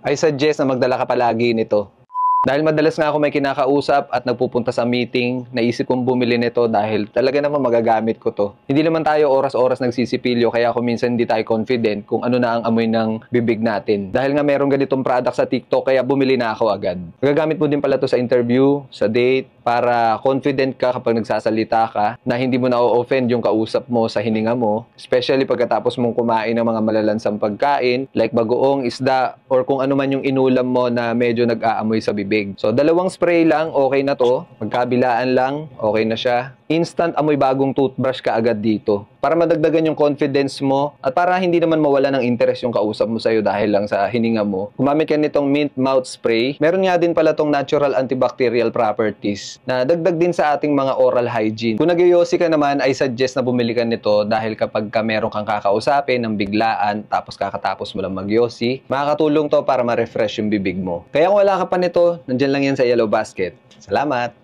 I suggest na magdala ka palagi nito. Dahil madalas nga ako may kinakausap at nagpupunta sa meeting, naisip kong bumili nito dahil talaga naman magagamit ko to. Hindi naman tayo oras-oras nagsisipilyo kaya kung minsan hindi tayo confident kung ano na ang amoy ng bibig natin. Dahil nga meron ganitong product sa TikTok kaya bumili na ako agad. Magagamit mo din pala to sa interview, sa date, para confident ka kapag nagsasalita ka na hindi mo na-offend yung kausap mo sa hininga mo. Especially pagkatapos mong kumain ng mga malalansang pagkain like bagoong, isda, or kung ano man yung inulam mo na medyo nag-aamoy sa bibig. So, dalawang spray lang, okay na to. Magkabilaan lang, okay na siya. Instant amoy bagong toothbrush ka agad dito. Para madagdagan yung confidence mo at para hindi naman mawala ng interest yung kausap mo sa'yo dahil lang sa hininga mo, gumamit ka nitong mint mouth spray. Meron nga din pala tong natural antibacterial properties na dagdag din sa ating mga oral hygiene. Kung nagyoyosi ka naman, I suggest na bumili ka nito dahil kapag meron kang kakausapin ng biglaan tapos kakatapos mo lang magyosi, makakatulong to para ma-refresh yung bibig mo. Kaya kung wala ka pa nito, nandyan lang yan sa yellow basket. Salamat!